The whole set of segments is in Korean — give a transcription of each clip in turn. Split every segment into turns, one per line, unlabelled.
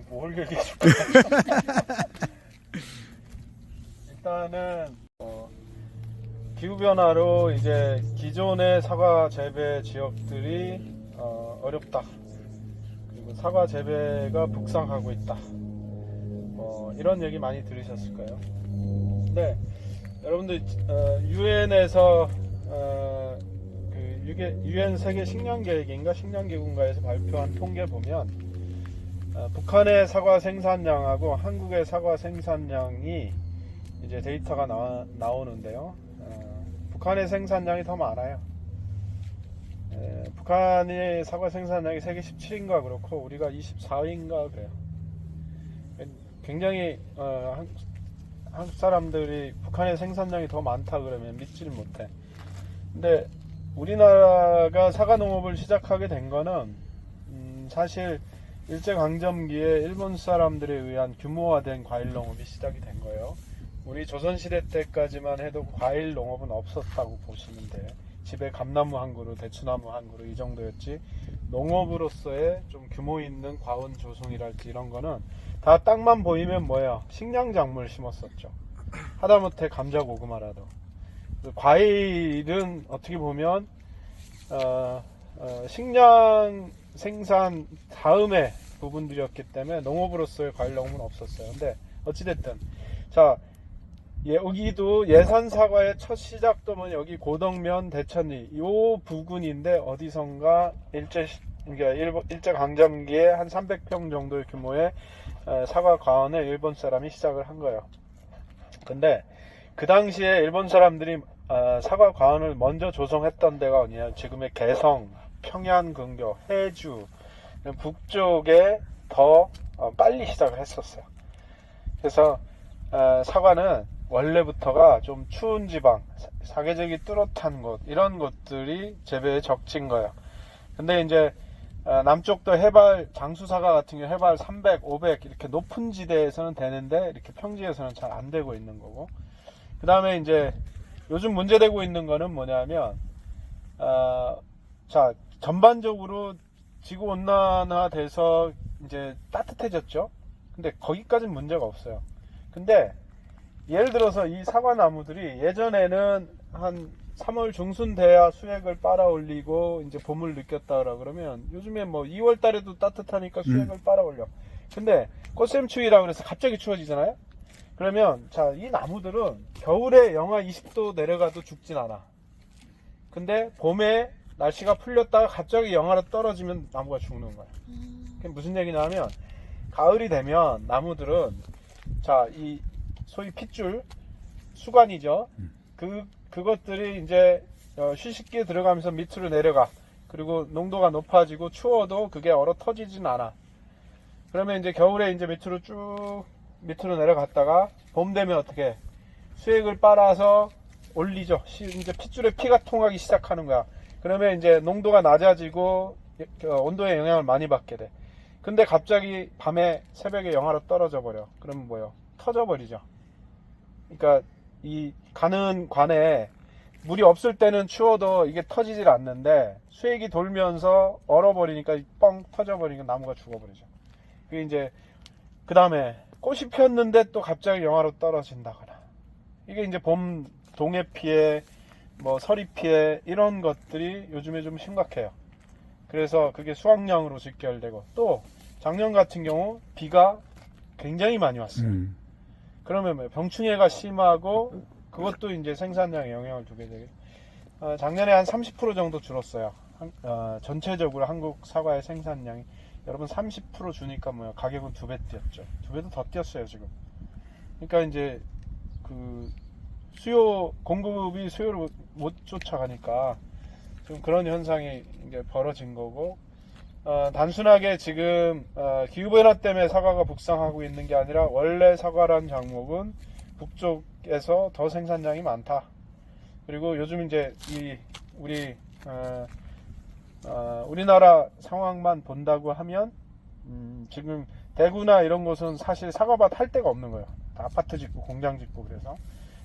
뭘 얘기해 줄까? 일단은 기후변화로 이제 기존의 사과 재배 지역들이 어렵다. 그리고 사과 재배가 북상하고 있다. 이런 얘기 많이 들으셨을까요? 근데 여러분들 유엔에서 유엔 세계 식량 계획인가 식량 기구인가에서 발표한 통계 보면 북한의 사과 생산량하고 한국의 사과 생산량이 이제 데이터가 나오는데요. 북한의 생산량이 더 많아요. 북한의 사과 생산량이 세계 17인가 그렇고 우리가 24인가 그래요. 굉장히 한국 사람들이 북한의 생산량이 더 많다 그러면 믿지를 못해. 근데 우리나라가 사과 농업을 시작하게 된 거는 사실 일제강점기에 일본 사람들에 의한 규모화된 과일 농업이 시작이 된 거예요. 우리 조선시대 때까지만 해도 과일 농업은 없었다고 보시면 돼요. 집에 감나무 한 그루, 대추나무 한 그루 이 정도였지 농업으로서의 좀 규모 있는 과원 조성이랄지 이런 거는 다 땅만 보이면 뭐야 식량작물 심었었죠. 하다못해 감자 고구마라도. 과일은 어떻게 보면 식량 생산 다음에 부분들이었기 때문에 농업으로서의 과일 농업은 없었어요. 근데 어찌됐든 자 여기도 예산 사과의 첫 시작도 뭐 여기 고덕면 대천리 요 부근인데 어디선가 일제 강점기에 한 300평 정도의 규모의 사과 과원을 일본 사람이 시작을 한 거예요. 근데 그 당시에 일본 사람들이 사과 과원을 먼저 조성했던 데가 어디냐 지금의 개성, 평양 근교, 해주 북쪽에 더 빨리 시작을 했었어요. 그래서 사과는 원래부터가 좀 추운 지방, 사계절이 뚜렷한 곳 이런 곳들이 재배에 적진 거예요. 근데 이제 남쪽도 해발 장수사과 같은 경우 해발 300, 500 이렇게 높은 지대에서는 되는데 이렇게 평지에서는 잘 안 되고 있는 거고. 그 다음에 이제 요즘 문제되고 있는 거는 뭐냐면 자 전반적으로 지구 온난화돼서 이제 따뜻해졌죠. 근데 거기까지는 문제가 없어요. 근데 예를 들어서 이 사과 나무들이 예전에는 한 3월 중순 돼야 수액을 빨아 올리고 이제 봄을 느꼈다라 그러면 요즘에 뭐 2월 달에도 따뜻하니까 수액을 빨아 올려. 근데 꽃샘추위라 그래서 갑자기 추워지잖아요. 그러면 자 이 나무들은 겨울에 영하 20도 내려가도 죽진 않아. 근데 봄에 날씨가 풀렸다가 갑자기 영하로 떨어지면 나무가 죽는 거야. 그게 무슨 얘기냐면 가을이 되면 나무들은 자 이 소위 핏줄 수관이죠. 그것들이 이제 휴식기에 들어가면서 밑으로 내려가. 그리고 농도가 높아지고 추워도 그게 얼어 터지진 않아. 그러면 이제 겨울에 이제 밑으로 내려갔다가 봄 되면 어떻게 수액을 빨아서 올리죠. 이제 핏줄에 피가 통하기 시작하는 거야. 그러면 이제 농도가 낮아지고 온도에 영향을 많이 받게 돼. 근데 갑자기 밤에 새벽에 영하로 떨어져 버려. 그러면 뭐요? 터져 버리죠. 그러니까 이 가는 관에 물이 없을 때는 추워도 이게 터지질 않는데 수액이 돌면서 얼어버리니까 뻥 터져버리니까 나무가 죽어버리죠. 그게 이제 그 다음에 꽃이 폈는데 또 갑자기 영하로 떨어진다거나 이게 이제 봄 동해 피해 뭐 서리 피해 이런 것들이 요즘에 좀 심각해요. 그래서 그게 수확량으로 직결되고 또 작년 같은 경우 비가 굉장히 많이 왔어요. 그러면 뭐 병충해가 심하고 그것도 이제 생산량에 영향을 주게 되고 작년에 한 30% 정도 줄었어요. 전체적으로 한국 사과의 생산량이 여러분 30% 주니까 뭐야 가격은 2배 뛰었죠. 2배도 더 뛰었어요 지금. 그러니까 이제 그 공급이 수요를 못 쫓아가니까 좀 그런 현상이 이제 벌어진 거고 단순하게 지금 기후변화 때문에 사과가 북상하고 있는 게 아니라 원래 사과란 작목은 북쪽에서 더 생산량이 많다. 그리고 요즘 이제 우리나라 상황만 본다고 하면 지금 대구나 이런 곳은 사실 사과밭 할 데가 없는 거예요. 다 아파트 짓고 공장 짓고 그래서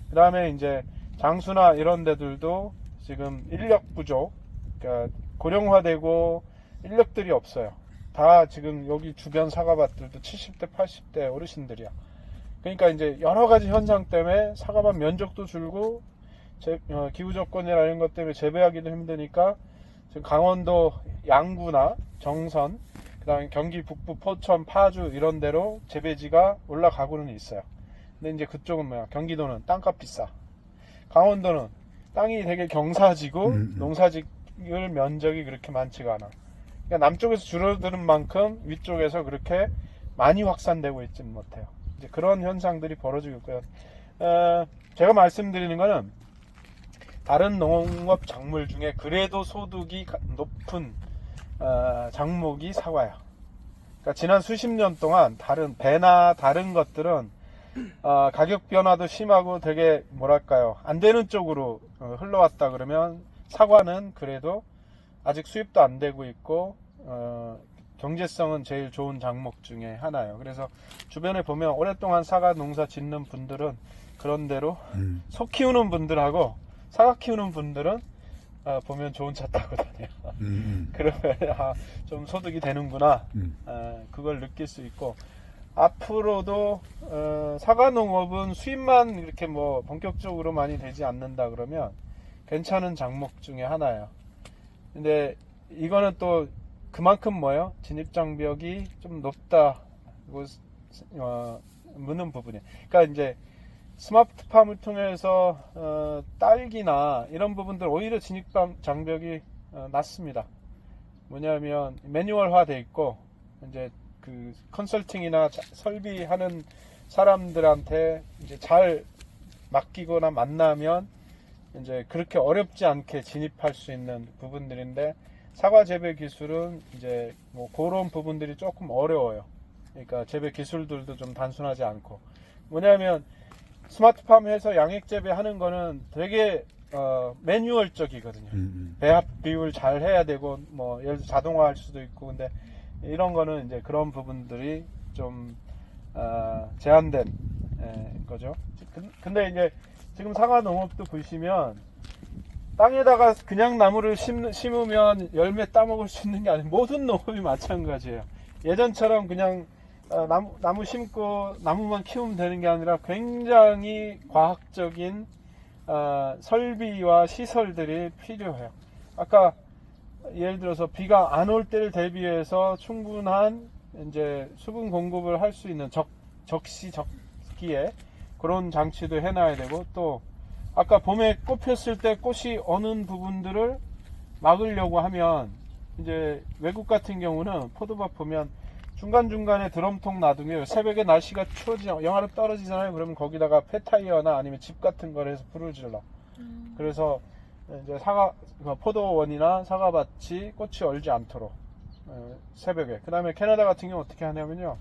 그 다음에 이제 장수나 이런 데들도 지금 인력 부족, 그러니까 고령화되고 인력들이 없어요. 다 지금 여기 주변 사과밭들도 70대, 80대 어르신들이야. 그러니까 이제 여러 가지 현상 때문에 사과밭 면적도 줄고 기후 조건이나 이런 것 때문에 재배하기도 힘드니까 지금 강원도 양구나 정선, 그다음에 경기 북부 포천, 파주 이런 데로 재배지가 올라가고는 있어요. 근데 이제 그쪽은 뭐야? 경기도는 땅값 비싸. 강원도는 땅이 되게 경사지고 농사짓을 면적이 그렇게 많지가 않아. 그러니까 남쪽에서 줄어드는 만큼 위쪽에서 그렇게 많이 확산되고 있지는 못해요. 이제 그런 현상들이 벌어지고 있고요. 제가 말씀드리는 거는 다른 농업 작물 중에 그래도 소득이 높은 작목이 사과예요. 그러니까 지난 수십 년 동안 다른 배나 다른 것들은 가격 변화도 심하고 되게 뭐랄까요, 안 되는 쪽으로 흘러왔다 그러면 사과는 그래도 아직 수입도 안 되고 있고 경제성은 제일 좋은 작목 중에 하나예요. 그래서 주변에 보면 오랫동안 사과 농사 짓는 분들은 그런대로 소 키우는 분들하고 사과 키우는 분들은 보면 좋은 차 타고 다녀요. 그러면 좀 소득이 되는구나, 그걸 느낄 수 있고, 앞으로도 사과 농업은 수입만 이렇게 뭐 본격적으로 많이 되지 않는다 그러면 괜찮은 작목 중에 하나예요. 근데 이거는 또 그만큼 뭐예요? 진입장벽이 좀 높다고 묻는 부분이에요. 그러니까 이제 스마트팜을 통해서 딸기나 이런 부분들 오히려 진입장벽이 낮습니다. 뭐냐면 매뉴얼화 돼 있고, 이제 그 컨설팅이나 설비하는 사람들한테 이제 잘 맡기거나 만나면 이제 그렇게 어렵지 않게 진입할 수 있는 부분들인데, 사과 재배 기술은 이제 뭐 그런 부분들이 조금 어려워요. 그러니까 재배 기술들도 좀 단순하지 않고, 뭐냐면 스마트팜 해서 양액 재배하는 거는 되게 매뉴얼적이거든요. 배합 비율 잘 해야 되고, 뭐 예를 들어 자동화할 수도 있고, 근데 이런 거는 이제 그런 부분들이 좀 제한된 거죠. 근데 이제 지금 사과 농업도 보시면 땅에다가 그냥 나무를 심으면 열매 따먹을 수 있는 게 아니고, 모든 농업이 마찬가지예요. 예전처럼 그냥 나무 심고 나무만 키우면 되는 게 아니라 굉장히 과학적인 설비와 시설들이 필요해요. 아까 예를 들어서 비가 안 올 때를 대비해서 충분한 이제 수분 공급을 할 수 있는 적시적기에 그런 장치도 해놔야 되고, 또 아까 봄에 꽃 폈을 때 꽃이 어는 부분들을 막으려고 하면, 이제 외국 같은 경우는 포도밭 보면 중간중간에 드럼통 놔두면 새벽에 날씨가 영하로 떨어지잖아요. 그러면 거기다가 폐타이어나 아니면 집 같은 걸 해서 불을 질러. 그래서 이제 포도원이나 사과밭이 꽃이 얼지 않도록 새벽에. 그 다음에 캐나다 같은 경우 어떻게 하냐면요,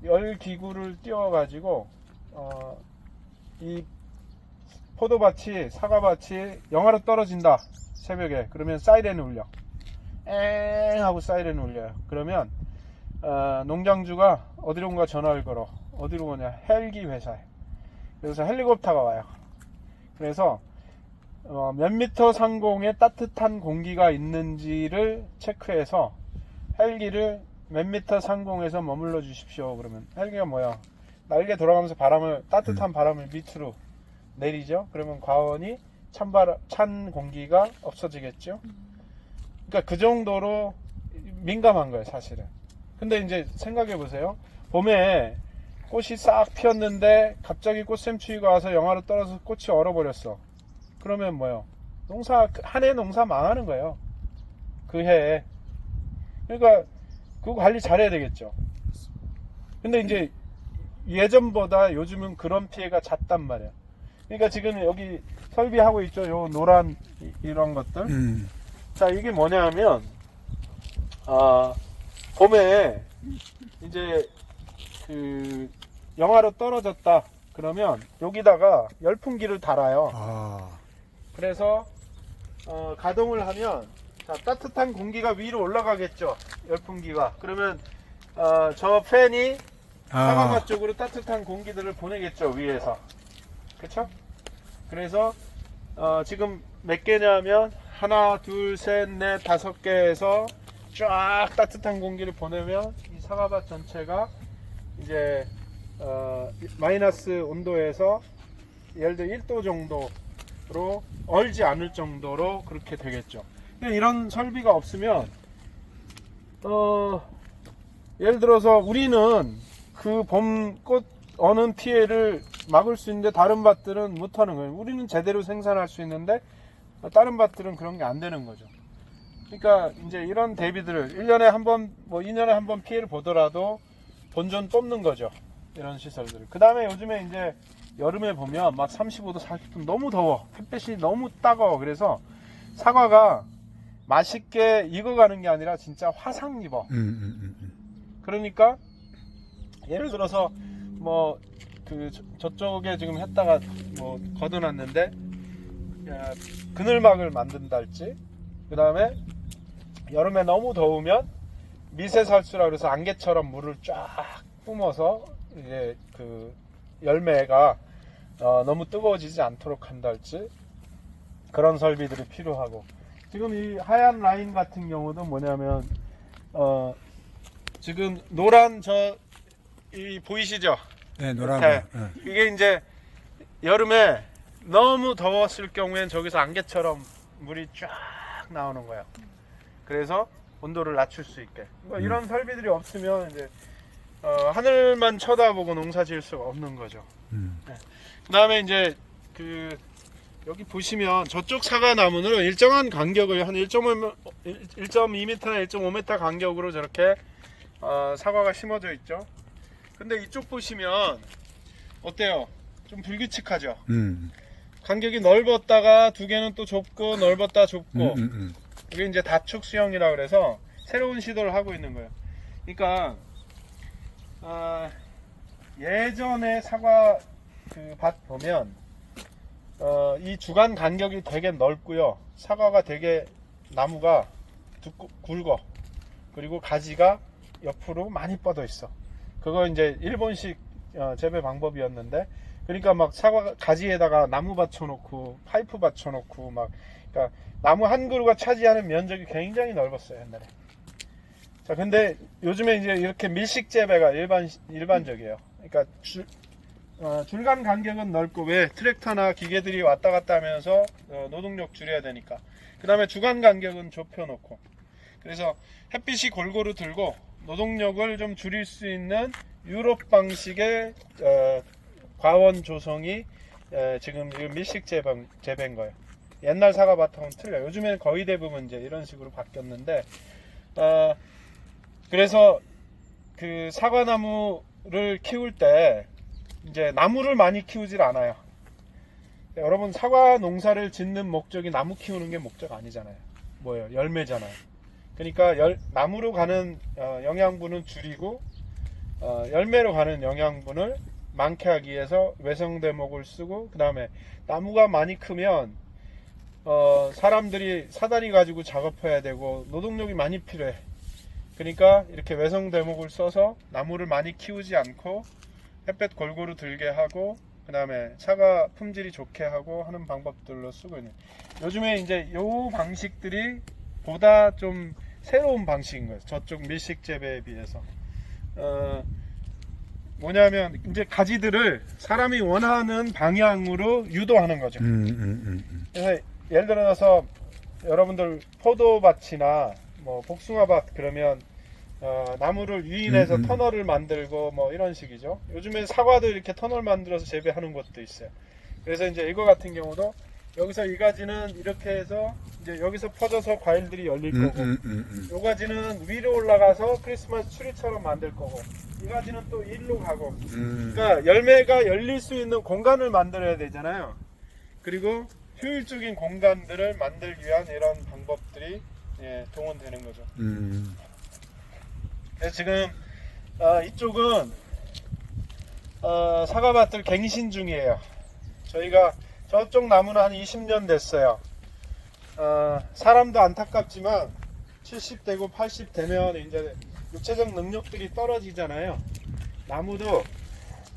열기구를 띄워가지고 이 포도밭이, 사과밭이 영하로 떨어진다 새벽에, 그러면 사이렌을 울려. 엥 하고 사이렌을 울려요. 그러면 농장주가 어디론가 전화를 걸어. 어디로 오냐? 헬기 회사에. 그래서 헬리콥터가 와요. 그래서 몇 미터 상공에 따뜻한 공기가 있는지를 체크해서 헬기를 몇 미터 상공에서 머물러 주십시오. 그러면 헬기가 뭐야? 날개 돌아가면서 따뜻한 바람을 밑으로 내리죠. 그러면 과원이 찬 공기가 없어지겠죠. 그러니까 그 정도로 민감한 거예요, 사실은. 근데 이제 생각해 보세요. 봄에 꽃이 싹 피었는데 갑자기 꽃샘추위가 와서 영하로 떨어져서 꽃이 얼어버렸어. 그러면 뭐요? 한 해 농사 망하는 거예요. 그 해에. 그러니까 그거 관리 잘해야 되겠죠. 근데 이제 예전보다 요즘은 그런 피해가 잦단 말이에요. 그러니까 지금 여기 설비하고 있죠. 요 노란 이런 것들. 자, 이게 뭐냐면 봄에 이제 그 영하로 떨어졌다 그러면 여기다가 열풍기를 달아요. 그래서 가동을 하면, 자, 따뜻한 공기가 위로 올라가겠죠. 열풍기가. 그러면 저 팬이 사과밭 쪽으로 따뜻한 공기들을 보내겠죠, 위에서. 그쵸? 그래서 지금 몇 개냐면 하나, 둘, 셋, 넷, 5개에서 쫙 따뜻한 공기를 보내면 이 사과밭 전체가 이제 마이너스 온도에서 예를 들어 1도 정도로 얼지 않을 정도로 그렇게 되겠죠. 근데 이런 설비가 없으면 예를 들어서 우리는 그 봄꽃 어는 피해를 막을 수 있는데 다른 밭들은 못하는 거예요. 우리는 제대로 생산할 수 있는데 다른 밭들은 그런 게 안 되는 거죠. 그러니까 이제 이런 대비들을 1년에 한 번, 뭐 2년에 한 번 피해를 보더라도 본전 뽑는 거죠. 이런 시설들을. 그 다음에 요즘에 이제 여름에 보면 막 35도, 40도 너무 더워. 햇볕이 너무 따가워. 그래서 사과가 맛있게 익어가는 게 아니라 진짜 화상 입어. 그러니까 예를 들어서 뭐 저쪽에 지금 했다가 뭐 걷어놨는데 그늘막을 만든달지, 그 다음에 여름에 너무 더우면 미세살수라 그래서 안개처럼 물을 쫙 뿜어서 이제 그 열매가 너무 뜨거워지지 않도록 한달지, 그런 설비들이 필요하고, 지금 이 하얀 라인 같은 경우도 뭐냐면 지금 노란 이 보이시죠?
네, 노란
네.
거. 네.
이게 이제 여름에 너무 더웠을 경우엔 저기서 안개처럼 물이 쫙 나오는 거예요. 그래서 온도를 낮출 수 있게. 뭐 이런 설비들이 없으면 이제 하늘만 쳐다보고 농사 지을 수가 없는 거죠. 네. 그 다음에 이제 여기 보시면 저쪽 사과나무는 일정한 간격을 한 1.2m나 1.5m 간격으로 저렇게 사과가 심어져 있죠. 근데 이쪽 보시면 어때요? 좀 불규칙하죠? 간격이 넓었다가 두 개는 또 좁고 넓었다 좁고, 이게 이제 다축 수형이라 그래서 새로운 시도를 하고 있는 거예요. 그러니까 예전에 사과 밭 보면 이 주간 간격이 되게 넓고요. 사과가 되게 나무가 굵어. 그리고 가지가 옆으로 많이 뻗어 있어. 그거 이제 일본식 재배 방법이었는데, 그러니까 막 사과 가지에다가 나무 받쳐놓고 파이프 받쳐놓고 막, 그러니까 나무 한 그루가 차지하는 면적이 굉장히 넓었어요 옛날에. 자, 근데 요즘에 이제 이렇게 밀식 재배가 일반적이에요. 그러니까 줄간 간격은 넓고, 왜 트랙터나 기계들이 왔다 갔다 하면서 노동력 줄여야 되니까. 그 다음에 주간 간격은 좁혀놓고, 그래서 햇빛이 골고루 들고 노동력을 좀 줄일 수 있는 유럽 방식의 과원 조성이 지금 밀식 재배인 거예요. 옛날 사과밭하고는 틀려요. 요즘에는 거의 대부분 이제 이런 식으로 바뀌었는데, 그래서 그 사과나무를 키울 때 이제 나무를 많이 키우질 않아요. 여러분, 사과 농사를 짓는 목적이 나무 키우는 게 목적 아니잖아요. 뭐예요? 열매잖아요. 그러니까 나무로 가는 영양분은 줄이고 열매로 가는 영양분을 많게 하기 위해서 외성대목을 쓰고, 그 다음에 나무가 많이 크면 사람들이 사다리 가지고 작업해야 되고 노동력이 많이 필요해. 그러니까 이렇게 외성대목을 써서 나무를 많이 키우지 않고 햇볕 골고루 들게 하고, 그 다음에 사과 품질이 좋게 하고 하는 방법들로 쓰고 있는, 요즘에 이제 요 방식들이 보다 좀 새로운 방식인 거예요. 저쪽 밀식 재배에 비해서. 뭐냐면 이제 가지들을 사람이 원하는 방향으로 유도하는 거죠. 그래서 예를 들어서 여러분들 포도밭이나 뭐 복숭아밭 그러면 나무를 유인해서 터널을 만들고 뭐 이런 식이죠. 요즘에 사과도 이렇게 터널 만들어서 재배하는 것도 있어요. 그래서 이제 이거 같은 경우도 여기서 이 가지는 이렇게 해서 이제 여기서 퍼져서 과일들이 열릴 거고, 요 가지는 위로 올라가서 크리스마스 트리처럼 만들 거고, 이 가지는 또 일로 가고. 그러니까 열매가 열릴 수 있는 공간을 만들어야 되잖아요. 그리고 효율적인 공간들을 만들기 위한 이런 방법들이 동원되는 거죠. 그래서 지금 이쪽은 사과밭들 갱신 중이에요. 저희가 저쪽 나무는 한 20년 됐어요. 사람도 안타깝지만 70 되고 80 되면 이제 육체적 능력들이 떨어지잖아요. 나무도,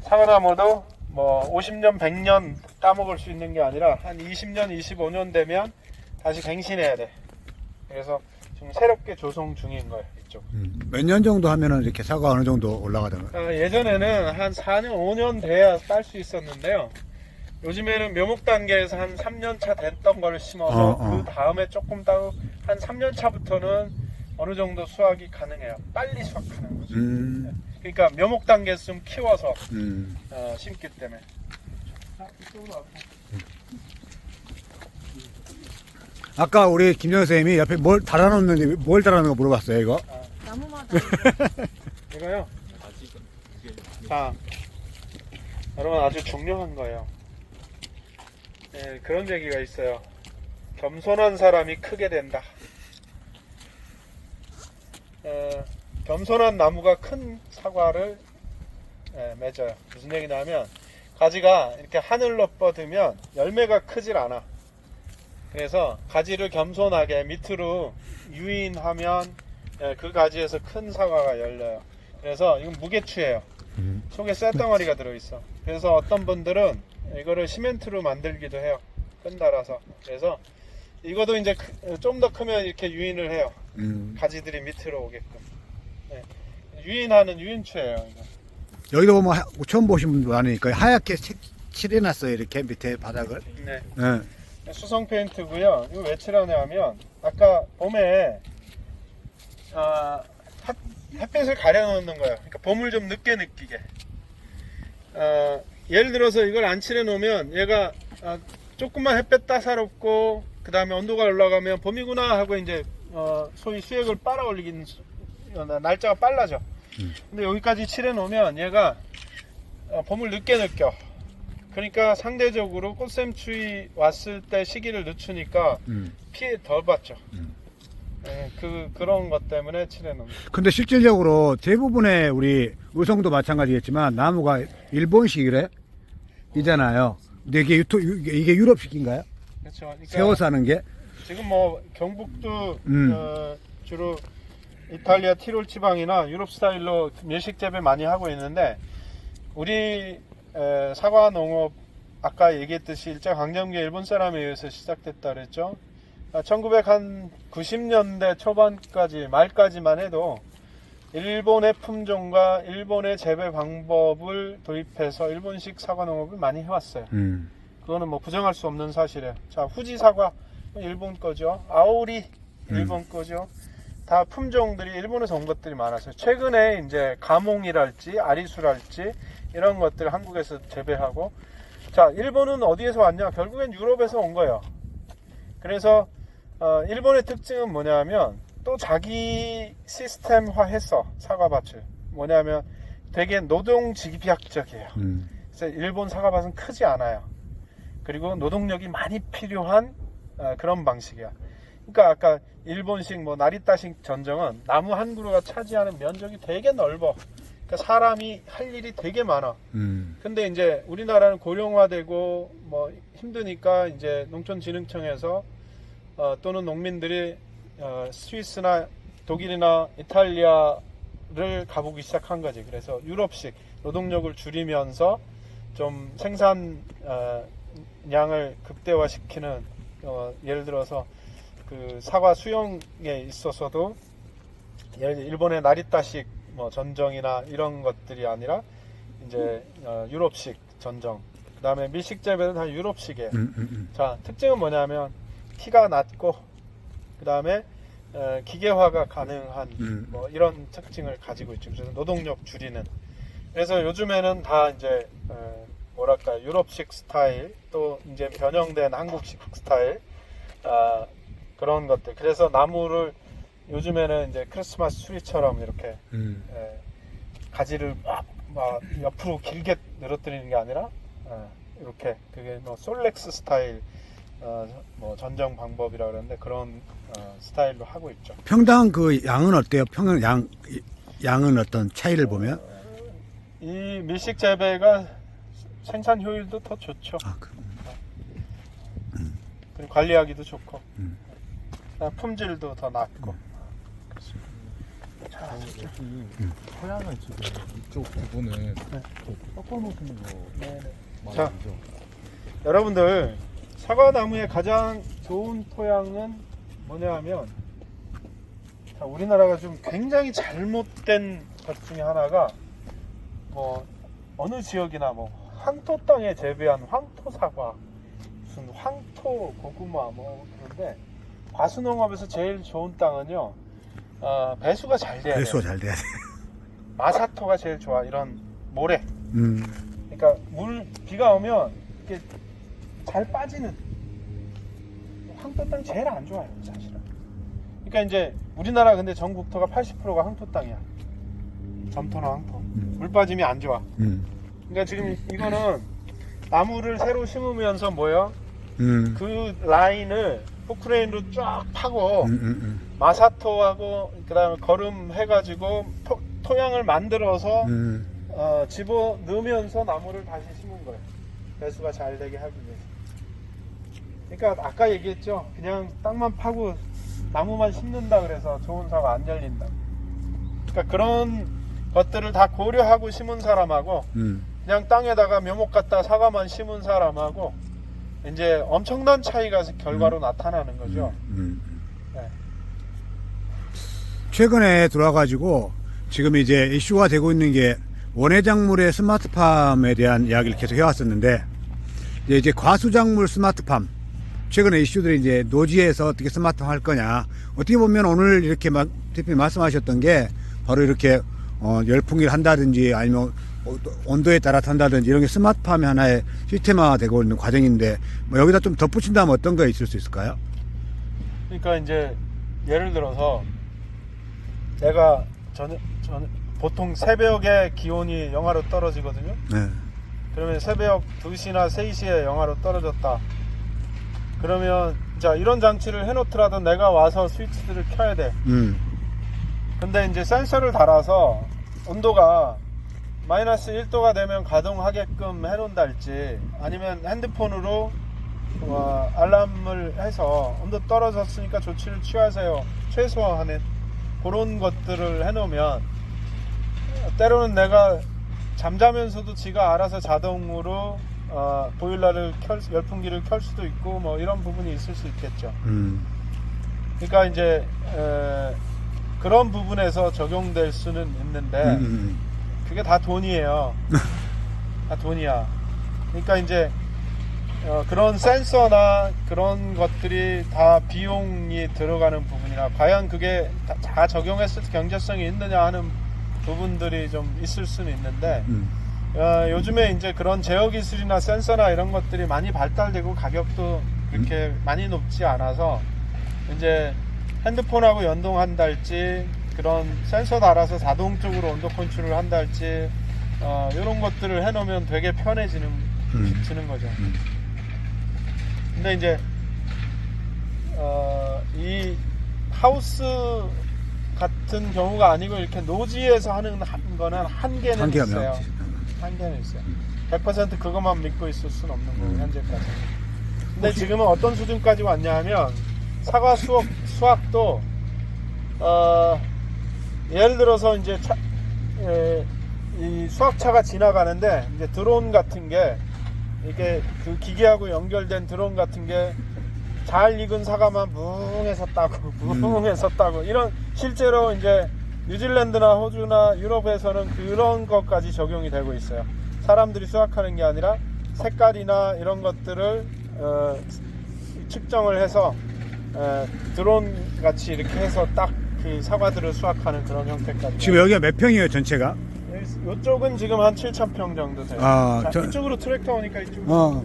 사과나무도 뭐 50년 100년 따먹을 수 있는 게 아니라 한 20년 25년 되면 다시 갱신해야 돼. 그래서 지금 새롭게 조성 중인 거예요, 이쪽.
몇 년 정도 하면은 이렇게 사과 어느 정도 올라가던가요?
예전에는 한 4년, 5년 돼야 딸 수 있었는데요. 요즘에는 묘목 단계에서 한 3년 차 됐던 걸 심어서 그 다음에 조금 따고 한 3년 차부터는 어느 정도 수확이 가능해요. 빨리 수확하는 거죠. 그러니까 묘목 단계에서 좀 키워서 심기 때문에. 이쪽으로 와보세요.
아까 우리 김정 선생님이 옆에 뭘 달아놓는데 뭘 달아놓는 거 물어봤어요, 이거?
나무마다
이거요? 자, 여러분 아주 중요한 거예요. 네, 그런 얘기가 있어요. 겸손한 사람이 크게 된다. 겸손한 나무가 큰 사과를 맺어요. 무슨 얘기냐면 가지가 이렇게 하늘로 뻗으면 열매가 크질 않아. 그래서 가지를 겸손하게 밑으로 유인하면 그 가지에서 큰 사과가 열려요. 그래서 이건 무게추예요. 속에 쇳덩어리가 들어있어. 그래서 어떤 분들은 이거를 시멘트로 만들기도 해요. 끈 달아서. 그래서 이것도 이제 좀 더 크면 이렇게 유인을 해요. 가지들이 밑으로 오게끔. 네. 유인하는 유인추예요. 이거.
여기도 보면 처음 보신 분도 많으니까 하얗게 칠해놨어요, 이렇게 밑에 바닥을.
네.
네.
수성 페인트고요. 이거 왜 칠하냐면 아까 봄에 햇빛을 가려놓는 거예요. 그러니까 봄을 좀 늦게 느끼게. 예를 들어서 이걸 안 칠해 놓으면 얘가 조금만 햇볕 따사롭고 그 다음에 온도가 올라가면 봄이구나 하고 이제 소위 수액을 빨아 올리긴 날짜가 빨라져. 근데 여기까지 칠해 놓으면 얘가 봄을 늦게 느껴. 그러니까 상대적으로 꽃샘추위 왔을 때 시기를 늦추니까 피해 덜 받죠. 네, 그런 것 때문에 칠해놓는.
근데 실질적으로 대부분의 우리 의성도 마찬가지겠지만 나무가 일본식이래 이잖아요. 근데 이게 유럽식인가요?
그렇죠. 그러니까
세워서 하는 게?
지금 뭐 경북도 주로 이탈리아 티롤 지방이나 유럽 스타일로 밀식 재배 많이 하고 있는데 우리 사과 농업 아까 얘기했듯이 일제강점기 일본 사람에 의해서 시작됐다 그랬죠. 1990년대 초반까지 말까지만 해도 일본의 품종과 일본의 재배 방법을 도입해서 일본식 사과 농업을 많이 해왔어요. 그거는 뭐 부정할 수 없는 사실이에요. 자, 후지 사과 일본 거죠. 아오리 일본 거죠. 다 품종들이 일본에서 온 것들이 많았어요. 최근에 이제 가몽이랄지 아리수랄지 이런 것들 한국에서 재배하고. 자, 일본은 어디에서 왔냐? 결국엔 유럽에서 온 거예요. 그래서 일본의 특징은 뭐냐면 또 자기 시스템화해서 사과밭을 뭐냐면 되게 노동집약적이에요. 그래서 일본 사과밭은 크지 않아요. 그리고 노동력이 많이 필요한 그런 방식이야. 그러니까 아까 일본식 뭐 나리타식 전정은 나무 한 그루가 차지하는 면적이 되게 넓어. 그러니까 사람이 할 일이 되게 많아. 근데 이제 우리나라는 고령화되고 뭐 힘드니까 이제 농촌진흥청에서 또는 농민들이 스위스나 독일이나 이탈리아를 가보기 시작한 거지. 그래서 유럽식 노동력을 줄이면서 좀 생산량을 극대화시키는 예를 들어서 그 사과 수용에 있어서도 예를 들어 일본의 나리타식 뭐 전정이나 이런 것들이 아니라 이제 유럽식 전정. 그 다음에 밀식 재배도 다 유럽식이에요. 자, 특징은 뭐냐면 키가 낮고 그 다음에 기계화가 가능한 뭐 이런 특징을 가지고 있죠. 그래서 노동력 줄이는. 그래서 요즘에는 다 이제 뭐랄까 유럽식 스타일 또 이제 변형된 한국식 스타일 그런 것들. 그래서 나무를 요즘에는 이제 크리스마스 트리처럼 이렇게 가지를 막 옆으로 길게 늘어뜨리는 게 아니라 이렇게 그게 뭐 솔렉스 스타일 뭐 전정 방법이라 그러는데 그런 스타일로 하고 있죠.
평당 그 양은 어때요? 평당 양은 어떤 차이를 보면?
이 밀식 재배가 생산 효율도 더 좋죠. 그리고 관리하기도 좋고 품질도 더 낮고. 자,
토양을 지금 이쪽 부분을 꺾어놓으시는 거
자,
말이죠.
여러분들 사과나무의 가장 좋은 토양은 뭐냐 하면 자, 우리나라가 좀 굉장히 잘못된 것 중에 하나가 뭐 어느 지역이나 뭐 황토 땅에 재배한 황토 사과, 무슨 황토 고구마 뭐 그런데 과수농업에서 제일 좋은 땅은요, 배수가 잘 돼야 돼요.
배수가 잘 돼야 돼.
마사토가 제일 좋아. 이런 모래.
음.
그러니까 비가 오면 이렇게 잘 빠지는 황토 땅 제일 안 좋아요, 사실은. 그러니까 이제 우리나라 근데 전 국토가 80%가 황토 땅이야. 점토나 황토. 물 빠짐이 안 좋아. 그러니까 지금 이거는 나무를 새로 심으면서 뭐예요? 그 라인을 포크레인으로 쫙 파고 마사토하고 그다음에 거름 해가지고 토양을 만들어서 집어 넣으면서 나무를 다시 심은 거예요. 배수가 잘 되게 하기 위해서. 그러니까 아까 얘기했죠. 그냥 땅만 파고 나무만 심는다 그래서 좋은 사과 안 열린다. 그러니까 그런 것들을 다 고려하고 심은 사람하고 그냥 땅에다가 묘목 갖다 사과만 심은 사람하고 이제 엄청난 차이가 결과로 나타나는 거죠. 네.
최근에 들어와가지고 지금 이제 이슈가 되고 있는 게 원예작물의 스마트팜에 대한 이야기를 계속 해왔었는데, 이제 과수작물 스마트팜, 최근에 이슈들이 이제 노지에서 어떻게 스마트팜 할 거냐. 어떻게 보면 오늘 이렇게 대표님 말씀하셨던 게 바로 이렇게 열풍기를 한다든지 아니면 온도에 따라 탄다든지 이런 게 스마트팜의 하나의 시스템화 되고 있는 과정인데, 뭐 여기다 좀 덧붙인다면 어떤 거 있을 수 있을까요?
그러니까 이제 예를 들어서 내가 저는 보통 새벽에 기온이 영하로 떨어지거든요.
네.
그러면 새벽 2시나 3시에 영하로 떨어졌다. 그러면 자, 이런 장치를 해놓더라도 내가 와서 스위치들을 켜야 돼. 근데 이제 센서를 달아서 온도가 마이너스 1도가 되면 가동하게끔 해놓는달지, 아니면 핸드폰으로 알람을 해서 온도 떨어졌으니까 조치를 취하세요, 최소화하는 그런 것들을 해놓으면, 때로는 내가 잠자면서도 지가 알아서 자동으로 보일러를 열풍기를 켤 수도 있고 뭐 이런 부분이 있을 수 있겠죠. 그러니까 이제 그런 부분에서 적용될 수는 있는데 그게 다 돈이에요. 다 돈이야. 그러니까 이제 그런 센서나 그런 것들이 다 비용이 들어가는 부분이라, 과연 그게 다 적용했을 때 경제성이 있느냐 하는 부분들이 좀 있을 수는 있는데, 요즘에 이제 그런 제어 기술이나 센서나 이런 것들이 많이 발달되고 가격도 그렇게 많이 높지 않아서 이제 핸드폰하고 연동한달지, 그런 센서 달아서 자동적으로 온도 컨트롤을 한달지, 이런 것들을 해놓으면 되게 편해지는 거죠. 근데 이제 이 하우스 같은 경우가 아니고 이렇게 노지에서 하는 거는 한계는 있어요. 한계는 있어요. 100% 그것만 믿고 있을 수는 없는 거고, 현재까지. 근데 지금은 어떤 수준까지 왔냐 하면, 사과 수확도 예를 들어서 이제 이 수확차가 지나가는데 이제 드론 같은 게, 이게 그 기계하고 연결된 드론 같은 게 잘 익은 사과만 무궁해서 따고 무궁해서 따고, 이런 실제로 이제 뉴질랜드나 호주나 유럽에서는 그런 것까지 적용이 되고 있어요. 사람들이 수확하는 게 아니라 색깔이나 이런 것들을 측정을 해서 드론 같이 이렇게 해서 딱 그 사과들을 수확하는 그런 형태까지.
지금 여기가 몇 평이에요, 전체가?
이쪽은 지금 한 7,000평 정도 돼요. 자, 이쪽으로 트랙터 오니까 이쪽으로.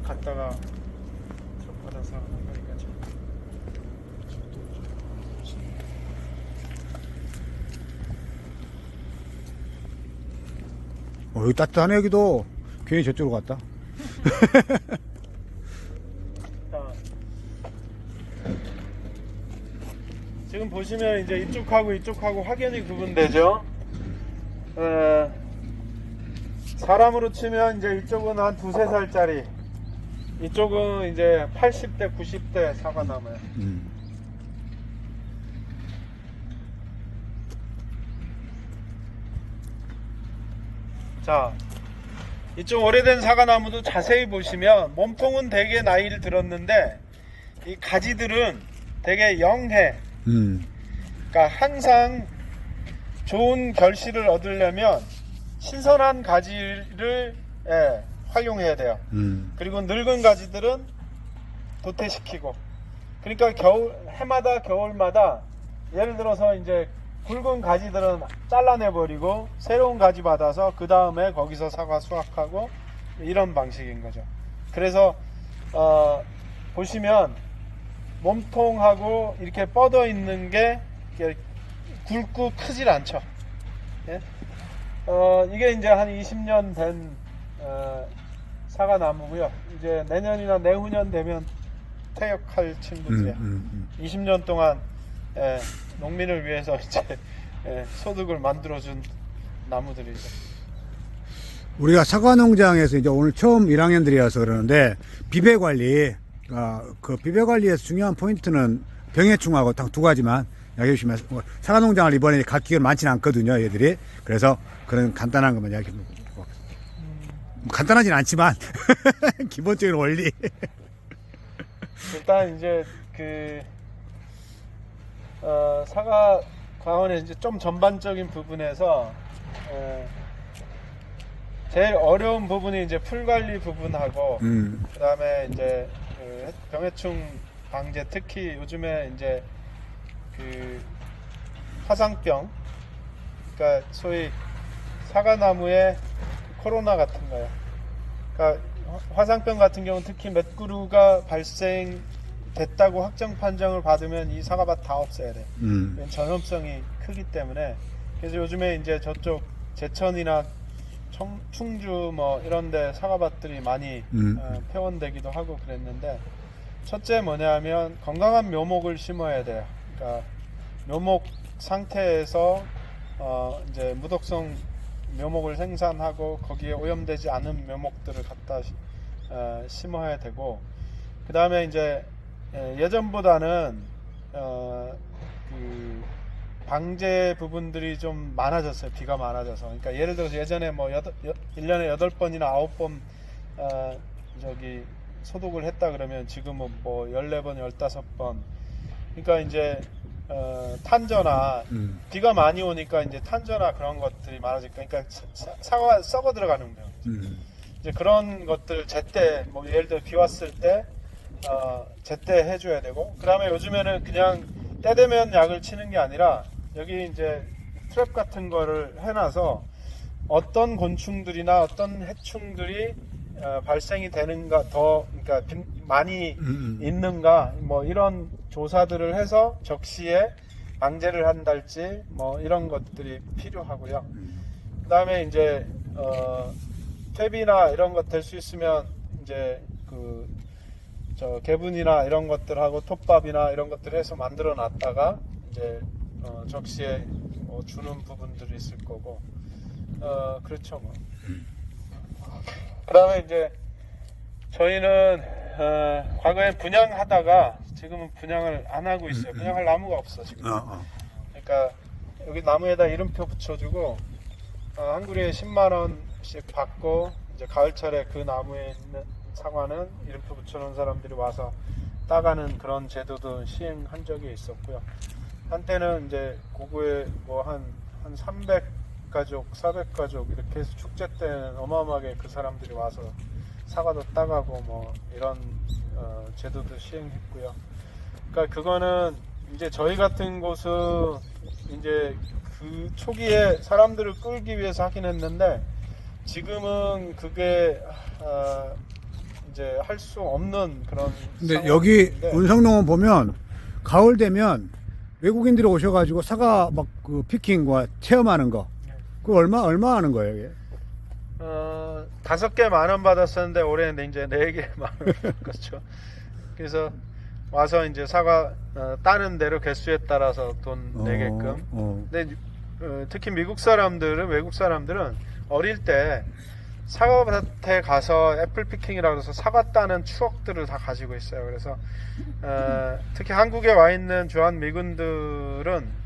갔다가 트럭 받아서 하는 거니까 좀.
여기 따뜻하네. 여기도 괜히 저쪽으로 갔다.
지금 보시면 이제 이쪽하고 확연히 구분되죠. 사람으로 치면 이제 이쪽은 한 2-3살짜리, 이쪽은 이제 80대, 90대 사과나무예요. 자, 이쪽 오래된 사과나무도 자세히 보시면 몸통은 되게 나이를 들었는데 이 가지들은 되게 영해. 그러니까 항상 좋은 결실을 얻으려면 신선한 가지를 활용해야 돼요. 그리고 늙은 가지들은 도태시키고. 그러니까 해마다 겨울마다 예를 들어서 이제 굵은 가지들은 잘라내버리고 새로운 가지 받아서 그 다음에 거기서 사과 수확하고 이런 방식인 거죠. 그래서 보시면 몸통하고 이렇게 뻗어 있는 게 굵고 크질 않죠. 예? 이게 이제 한 20년 된 사과나무고요. 이제 내년이나 내후년 되면 퇴역할 친구들이에요. 20년 동안 농민을 위해서 이제 소득을 만들어준 나무들이죠.
우리가 사과 농장에서 이제 오늘 처음 1학년들이어서 그러는데 비배 관리, 그 비배 관리에서 중요한 포인트는 병해충하고 딱 두 가지만 이야기해 주시면, 사과 농장을 이번에 갈 기회가 많지는 않거든요, 얘들이. 그래서 그런 간단한 것만 이야기해 주고. 간단하진 않지만 기본적인 원리.
일단 이제 사과 과원의 이제 좀 전반적인 부분에서 제일 어려운 부분이 이제 풀 관리 부분하고 그 다음에 이제 병해충 방제, 특히 요즘에 이제 화상병, 그러니까 소위 사과나무에 코로나 같은 거예요. 그러니까 화상병 같은 경우는 특히 맷구루가 발생됐다고 확정 판정을 받으면 이 사과밭 다 없애야 돼. 전염성이 크기 때문에. 그래서 요즘에 이제 저쪽 제천이나 충주 뭐 이런데 사과밭들이 많이 폐원되기도 하고 그랬는데, 첫째 뭐냐면 건강한 묘목을 심어야 돼요. 그러니까 묘목 상태에서 이제 무독성 묘목을 생산하고 거기에 오염되지 않은 묘목들을 갖다 심어야 되고, 그 다음에 이제 예전보다는 그 방제 부분들이 좀 많아졌어요. 비가 많아져서. 그러니까 예를 들어서 예전에 뭐 1년에 8번이나 9번 소독을 했다 그러면 지금은 뭐 14번, 15번. 그러니까 이제 탄저나 비가 많이 오니까 이제 탄저나 그런 것들이 많아지니까, 그러니까 사과가 썩어 들어가는 거예요. 이제 그런 것들 제때, 뭐 예를 들어 비 왔을 때 제때 해줘야 되고, 그 다음에 요즘에는 그냥 때 되면 약을 치는 게 아니라 여기 이제 트랩 같은 거를 해놔서 어떤 곤충들이나 어떤 해충들이 발생이 되는가, 그러니까 많이 있는가, 뭐 이런 조사들을 해서 적시에 방제를 한달지 뭐 이런 것들이 필요하고요. 그 다음에 이제 퇴비나 이런 것 될 수 있으면 이제 개분이나 이런 것들하고 톱밥이나 이런 것들 해서 만들어 놨다가 이제 적시에 주는 부분들이 있을 거고, 그렇죠 뭐. 그 다음에 이제 저희는 과거에 분양하다가 지금은 분양을 안 하고 있어요. 분양할 나무가 없어 지금. 그러니까 여기 나무에다 이름표 붙여주고 한 그루에 10만 원씩 받고, 이제 가을철에 그 나무에 있는 사과는 이름표 붙여놓은 사람들이 와서 따가는 그런 제도도 시행한 적이 있었고요. 한때는 이제 고구에 뭐 한 300가족, 400가족 이렇게 해서 축제 때는 어마어마하게 그 사람들이 와서 사과도 따가고 뭐 이런 제도도 시행했고요. 그러니까 그거는 이제 저희 같은 곳은 이제 그 초기에 사람들을 끌기 위해서 하긴 했는데, 지금은 그게 이제 할 수 없는 그런.
근데 여기 운성농원 보면 가을 되면 외국인들이 오셔가지고 사과 막 그 피킹과 체험하는 거, 그 얼마 하는 거예요, 이게?
5개 10,000원 받았었는데 올해는 이제 4개 10,000원 그렇죠. 그래서 와서 이제 사과 따는 대로 개수에 따라서 돈 내게끔. 근데 특히 외국 사람들은 어릴 때 사과밭에 가서 애플 피킹이라고 해서 사과 따는 추억들을 다 가지고 있어요. 그래서 특히 한국에 와 있는 주한 미군들은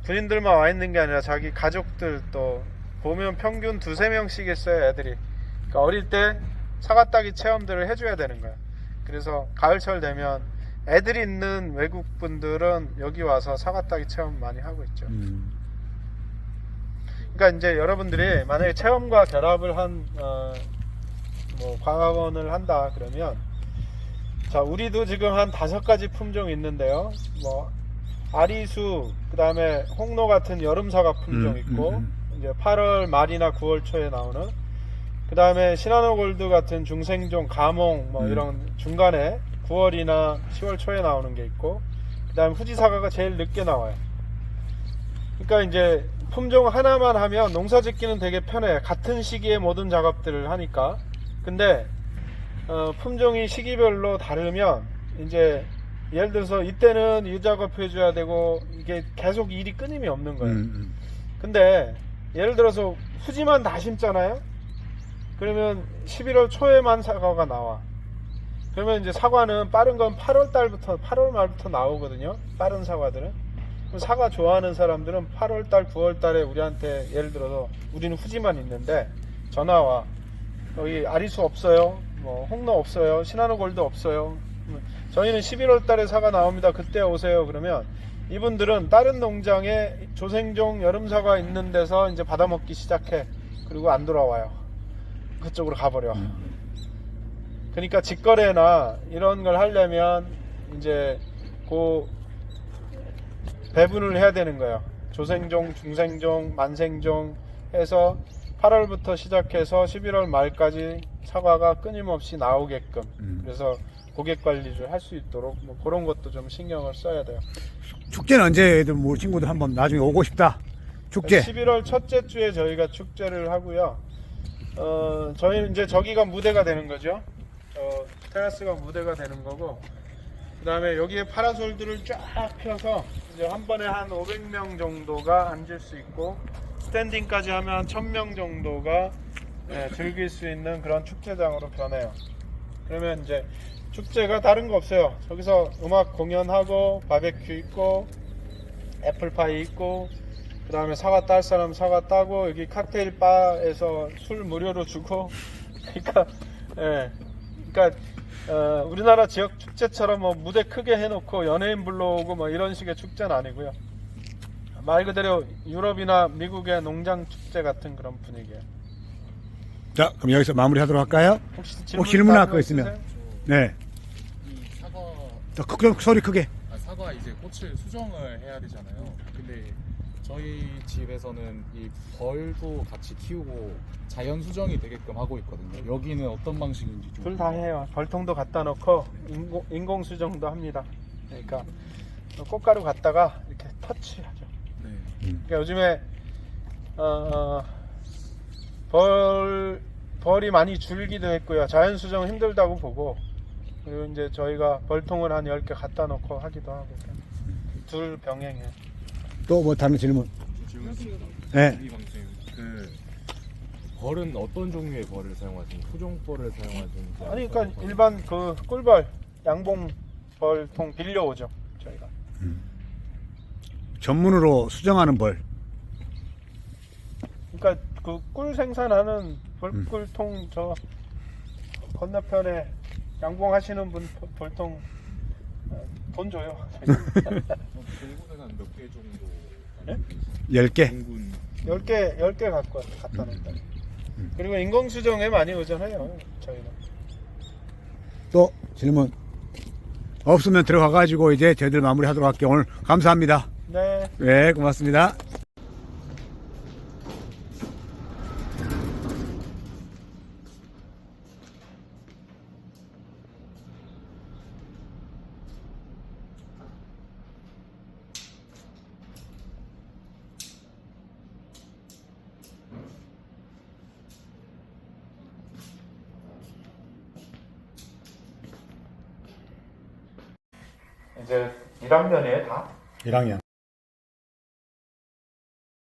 군인들만 와 있는 게 아니라 자기 가족들 또 보면 평균 2-3명씩 있어요, 애들이. 그러니까 어릴 때 사과 따기 체험들을 해줘야 되는 거예요. 그래서 가을철 되면 애들이 있는 외국 분들은 여기 와서 사과 따기 체험 많이 하고 있죠. 그러니까 이제 여러분들이 만약에 체험과 결합을 한 뭐 과학원을 한다 그러면, 자, 우리도 지금 한 5가지 품종이 있는데요. 뭐 아리수, 그 다음에 홍로 같은 여름 사과 품종 있고, 이제 8월 말이나 9월 초에 나오는, 그 다음에 시나노 골드 같은 중생종, 가몽 뭐 이런 중간에 9월이나 10월 초에 나오는 게 있고, 그 다음에 후지 사과가 제일 늦게 나와요. 그러니까 이제 품종 하나만 하면 농사 짓기는 되게 편해요. 같은 시기에 모든 작업들을 하니까. 근데 품종이 시기별로 다르면 이제 예를 들어서 이때는 이 작업 해줘야 되고 이게 계속 일이 끊임이 없는 거예요. 근데 예를 들어서 후지만 다 심잖아요. 그러면 11월 초에만 사과가 나와. 그러면 이제 사과는 빠른 건 8월 달부터 8월 말부터 나오거든요. 빠른 사과들은. 그럼 사과 좋아하는 사람들은 8월 달 9월 달에 우리한테 예를 들어서 우리는 후지만 있는데 전화와, 여기 아리수 없어요, 뭐 홍로 없어요, 시나노 골드 없어요, 저희는 11월 달에 사과 나옵니다, 그때 오세요. 그러면 이분들은 다른 농장에 조생종 여름 사과 있는 데서 이제 받아먹기 시작해. 그리고 안 돌아와요. 그쪽으로 가버려. 그러니까 직거래나 이런 걸 하려면 이제 그 배분을 해야 되는 거예요. 조생종, 중생종, 만생종 해서 8월부터 시작해서 11월 말까지 사과가 끊임없이 나오게끔, 그래서 고객 관리를 할 수 있도록 뭐 그런 것도 좀 신경을 써야 돼요.
축제는 언제 애들 뭐 친구들 한번 나중에 오고 싶다. 축제.
11월 첫째 주에 저희가 축제를 하고요. 저희는 이제 저기가 무대가 되는 거죠. 테라스가 무대가 되는 거고, 그 다음에 여기에 파라솔들을 쫙 펴서 이제 한 번에 한 500명 정도가 앉을 수 있고, 스탠딩까지 하면 한 1000명 정도가 즐길 수 있는 그런 축제장으로 변해요. 그러면 이제 축제가 다른 거 없어요. 저기서 음악 공연하고 바베큐 있고 애플파이 있고, 그 다음에 사과 딸 사람 사과 따고, 여기 칵테일 바에서 술 무료로 주고. 그러니까 그러니까 우리나라 지역 축제처럼 뭐 무대 크게 해놓고 연예인 불러오고 뭐 이런 식의 축제는 아니고요. 말 그대로 유럽이나 미국의 농장 축제 같은 그런 분위기예요.
자, 그럼 여기서 마무리하도록 할까요?
혹시
질문 할 거
있으세요?
있으면. 네.
이 사과,
더 소리 크게.
사과 이제 꽃을 수정을 해야 되잖아요. 근데 저희 집에서는 이 벌도 같이 키우고 자연 수정이 되게끔 하고 있거든요. 여기는 어떤 방식인지 좀.
둘 다 해요. 벌통도 갖다 놓고 인공 수정도 합니다. 그러니까 꽃가루 갖다가 이렇게 터치하죠.
네.
그러니까 요즘에 벌이 많이 줄기도 했고요. 자연 수정 힘들다고 보고, 그리고 이제 저희가 벌통을 한 10개 갖다 놓고 하기도 하고, 둘 병행해.
또 뭐 다른 질문?
질문 있습니다.
네.
이 방송에 벌은 어떤 종류의 벌을 사용하시는? 토종벌을 사용하시는지?
아니, 그러니까 일반 그 꿀벌, 양봉 벌통 빌려오죠, 저희가.
전문으로 수정하는 벌.
그러니까 그 꿀 생산하는 벌꿀통 저 건너편에 양봉하시는 분 벌통 돈 줘요.
공군은 한 몇 개 정도?
네?
10개.
공군
10개 갖고 와서 갖다 놓는다. 그리고 인공수정에 많이 의존해요, 저희는.
또 질문 없으면 들어가가지고 이제 저희들 마무리하도록 할게요. 오늘 감사합니다.
네.
네, 고맙습니다.
이제 1학년이에요, 다?
1학년.